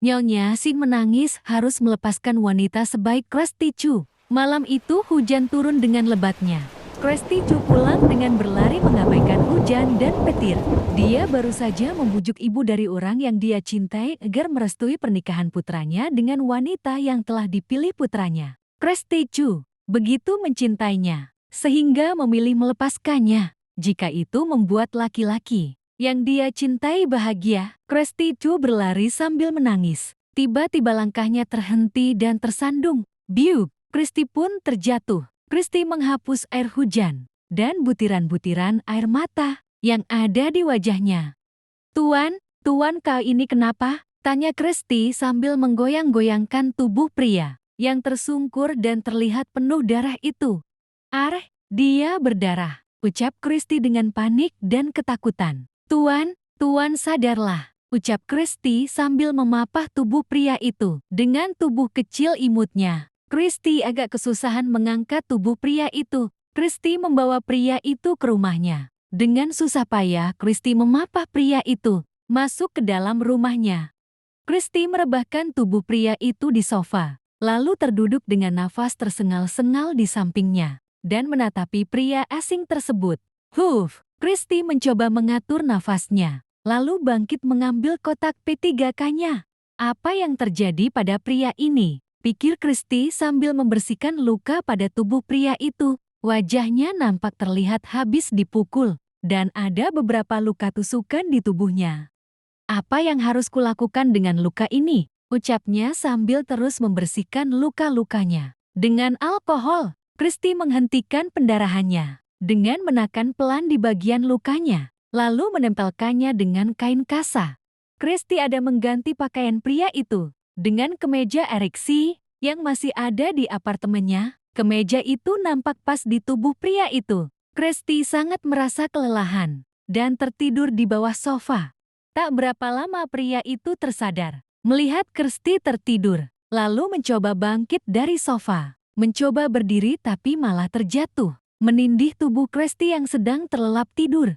Nyonya Si menangis harus melepaskan wanita sebaik Krusty Chu. Malam itu hujan turun dengan lebatnya. Krusty Chu pulang dengan berlari mengabaikan hujan dan petir. Dia baru saja membujuk ibu dari orang yang dia cintai agar merestui pernikahan putranya dengan wanita yang telah dipilih putranya. Krusty Chu begitu mencintainya, sehingga memilih melepaskannya. Jika itu membuat laki-laki yang dia cintai bahagia, Krusty Chu berlari sambil menangis. Tiba-tiba langkahnya terhenti dan tersandung. Biuk! Krusty pun terjatuh. Krusty menghapus air hujan dan butiran-butiran air mata yang ada di wajahnya. Tuan, kau ini kenapa? Tanya Krusty sambil menggoyang-goyangkan tubuh pria yang tersungkur dan terlihat penuh darah itu. Dia berdarah, ucap Krusty dengan panik dan ketakutan. Tuan, sadarlah, ucap Krusty sambil memapah tubuh pria itu dengan tubuh kecil imutnya. Krusty agak kesusahan mengangkat tubuh pria itu. Krusty membawa pria itu ke rumahnya. Dengan susah payah Krusty memapah pria itu masuk ke dalam rumahnya. Krusty merebahkan tubuh pria itu di sofa, lalu terduduk dengan nafas tersengal-sengal di sampingnya dan menatapi pria asing tersebut. Krusty mencoba mengatur nafasnya, lalu bangkit mengambil kotak P3K-nya. Apa yang terjadi pada pria ini? Pikir Krusty sambil membersihkan luka pada tubuh pria itu. Wajahnya nampak terlihat habis dipukul, dan ada beberapa luka tusukan di tubuhnya. Apa yang harus kulakukan dengan luka ini? Ucapnya sambil terus membersihkan luka-lukanya. Dengan alkohol, Krusty menghentikan pendarahannya dengan menekan pelan di bagian lukanya, lalu menempelkannya dengan kain kasa. Krusty ada mengganti pakaian pria itu dengan kemeja ereksi yang masih ada di apartemennya. Kemeja itu nampak pas di tubuh pria itu. Krusty sangat merasa kelelahan dan tertidur di bawah sofa. Tak berapa lama pria itu tersadar. Melihat Krusty tertidur, lalu mencoba bangkit dari sofa. Mencoba berdiri tapi malah terjatuh, menindih tubuh Krusty yang sedang terlelap tidur.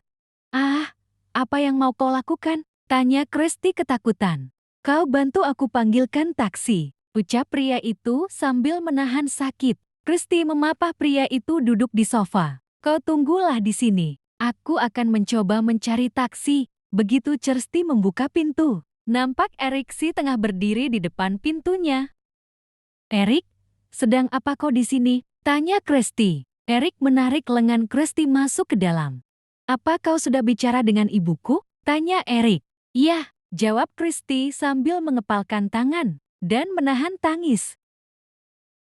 Apa yang mau kau lakukan? Tanya Krusty ketakutan. Kau bantu aku panggilkan taksi, ucap pria itu sambil menahan sakit. Krusty memapah pria itu duduk di sofa. Kau tunggulah di sini. Aku akan mencoba mencari taksi. Begitu Krusty membuka pintu, nampak Eriksi tengah berdiri di depan pintunya. Erik, sedang apa kau di sini? Tanya Krusty. Erik menarik lengan Krusty masuk ke dalam. Apa kau sudah bicara dengan ibuku? Tanya Erik. Iya, jawab Krusty sambil mengepalkan tangan dan menahan tangis.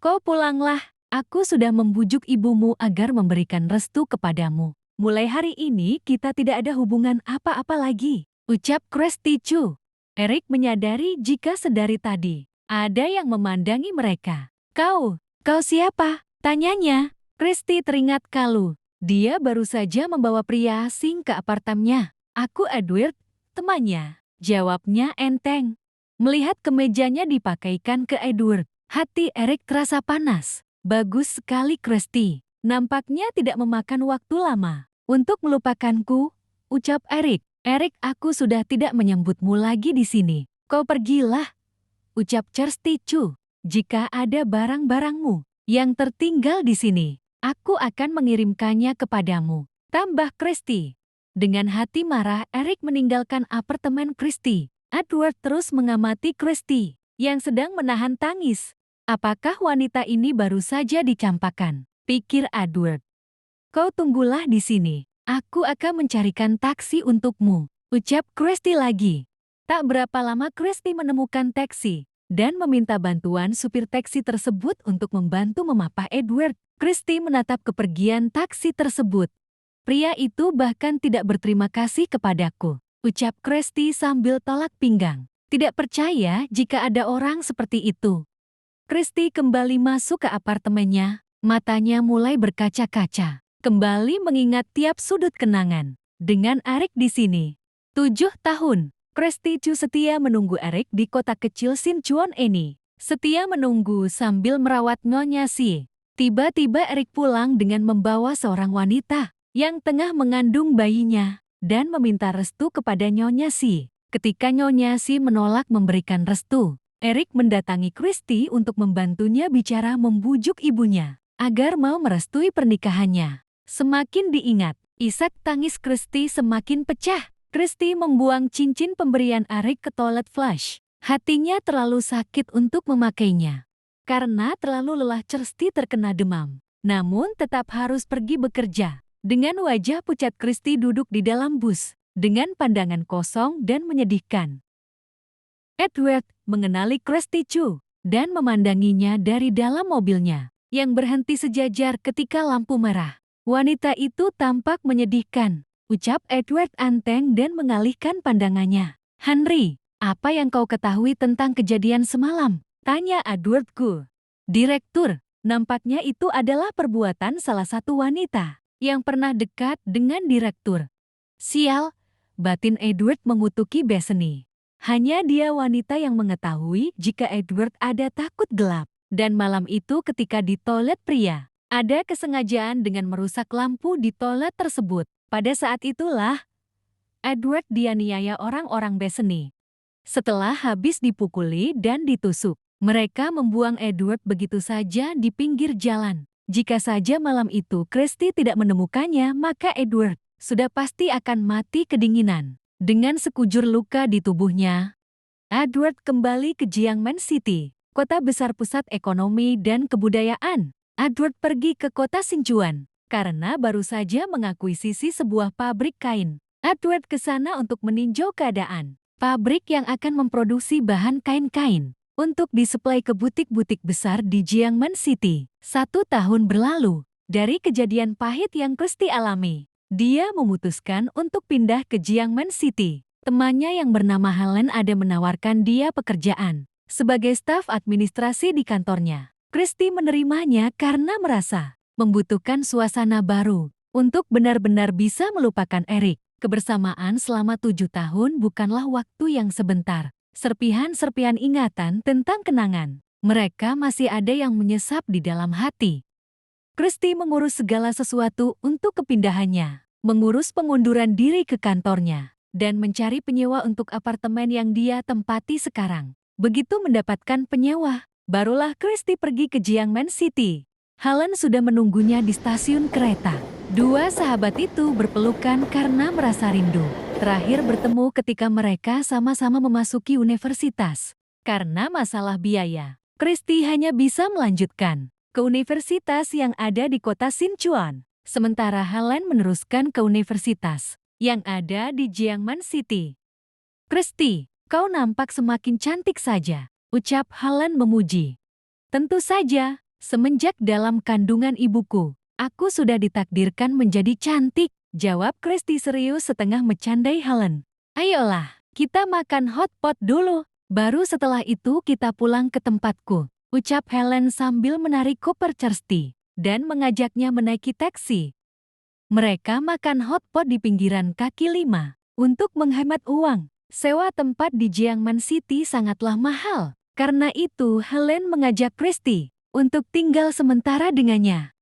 Kau pulanglah. Aku sudah membujuk ibumu agar memberikan restu kepadamu. Mulai hari ini kita tidak ada hubungan apa-apa lagi, ucap Krusty Chu. Erik menyadari jika sedari tadi ada yang memandangi mereka. Kau siapa? Tanyanya. Krusty teringat Kalu. Dia baru saja membawa pria asing ke apartemennya. Aku Edward, temannya. Jawabnya enteng. Melihat kemejanya dipakaikan ke Edward, hati Erik terasa panas. Bagus sekali Krusty. Nampaknya tidak memakan waktu lama untuk melupakanku, ucap Erik. Erik, aku sudah tidak menyambutmu lagi di sini. Kau pergilah, ucap Krusty Chu. Jika ada barang-barangmu yang tertinggal di sini, aku akan mengirimkannya kepadamu, tambah Krusty. Dengan hati marah, Erik meninggalkan apartemen Krusty. Edward terus mengamati Krusty yang sedang menahan tangis. Apakah wanita ini baru saja dicampakkan? Pikir Edward. Kau tunggulah di sini. Aku akan mencarikan taksi untukmu, ucap Krusty lagi. Tak berapa lama Krusty menemukan taksi dan meminta bantuan supir taksi tersebut untuk membantu memapah Edward. Krusty menatap kepergian taksi tersebut. Pria itu bahkan tidak berterima kasih kepadaku, ucap Krusty sambil tolak pinggang. Tidak percaya jika ada orang seperti itu. Krusty kembali masuk ke apartemennya, matanya mulai berkaca-kaca. Kembali mengingat tiap sudut kenangan. Dengan Erik di sini. 7 tahun, Krusty Chu setia menunggu Erik di kota kecil Sinchuan ini. Setia menunggu sambil merawat Nyonya Si. Tiba-tiba Erik pulang dengan membawa seorang wanita yang tengah mengandung bayinya dan meminta restu kepada Nyonya Si. Ketika Nyonya Si menolak memberikan restu, Eric mendatangi Christy untuk membantunya bicara membujuk ibunya agar mau merestui pernikahannya. Semakin diingat, isak tangis Christy semakin pecah. Christy membuang cincin pemberian Eric ke toilet flush. Hatinya terlalu sakit untuk memakainya. Karena terlalu lelah, Christy terkena demam. Namun tetap harus pergi bekerja. Dengan wajah pucat, Christy duduk di dalam bus dengan pandangan kosong dan menyedihkan. Edward mengenali Christy Chu dan memandanginya dari dalam mobilnya yang berhenti sejajar ketika lampu merah. Wanita itu tampak menyedihkan, ucap Edward anteng dan mengalihkan pandangannya. Henry, apa yang kau ketahui tentang kejadian semalam? Tanya Edwardku. Direktur, nampaknya itu adalah perbuatan salah satu wanita yang pernah dekat dengan direktur. Sial, batin Edward mengutuki Bethany. Hanya dia wanita yang mengetahui jika Edward ada takut gelap. Dan malam itu ketika di toilet pria, ada kesengajaan dengan merusak lampu di toilet tersebut. Pada saat itulah, Edward dianiaya orang-orang Bethany. Setelah habis dipukuli dan ditusuk, mereka membuang Edward begitu saja di pinggir jalan. Jika saja malam itu Christy tidak menemukannya, maka Edward sudah pasti akan mati kedinginan. Dengan sekujur luka di tubuhnya, Edward kembali ke Jiangmen City, kota besar pusat ekonomi dan kebudayaan. Edward pergi ke kota Sichuan karena baru saja mengakuisisi sebuah pabrik kain. Edward ke sana untuk meninjau keadaan pabrik yang akan memproduksi bahan kain-kain untuk disuplai ke butik-butik besar di Jiangmen City. 1 tahun berlalu dari kejadian pahit yang Christy alami. Dia memutuskan untuk pindah ke Jiangmen City. Temannya yang bernama Helen ada menawarkan dia pekerjaan sebagai staf administrasi di kantornya. Christy menerimanya karena merasa membutuhkan suasana baru untuk benar-benar bisa melupakan Eric. Kebersamaan selama 7 tahun bukanlah waktu yang sebentar. Serpihan-serpihan ingatan tentang kenangan mereka masih ada yang menyesap di dalam hati. Christy mengurus segala sesuatu untuk kepindahannya, mengurus pengunduran diri ke kantornya, dan mencari penyewa untuk apartemen yang dia tempati sekarang. Begitu mendapatkan penyewa, barulah Christy pergi ke Jiangmen City. Helen sudah menunggunya di stasiun kereta. Dua sahabat itu berpelukan karena merasa rindu. Terakhir bertemu ketika mereka sama-sama memasuki universitas. Karena masalah biaya, Christy hanya bisa melanjutkan ke universitas yang ada di kota Sichuan. Sementara Helen meneruskan ke universitas yang ada di Jiangmen City. Christy, kau nampak semakin cantik saja, ucap Helen memuji. Tentu saja, semenjak dalam kandungan ibuku, aku sudah ditakdirkan menjadi cantik, jawab Christy serius setengah bercandai Helen. Ayolah, kita makan hotpot dulu, baru setelah itu kita pulang ke tempatku, ucap Helen sambil menarik koper Christy dan mengajaknya menaiki taksi. Mereka makan hotpot di pinggiran kaki 5. Untuk menghemat uang, sewa tempat di Jiangmen City sangatlah mahal. Karena itu Helen mengajak Christy untuk tinggal sementara dengannya.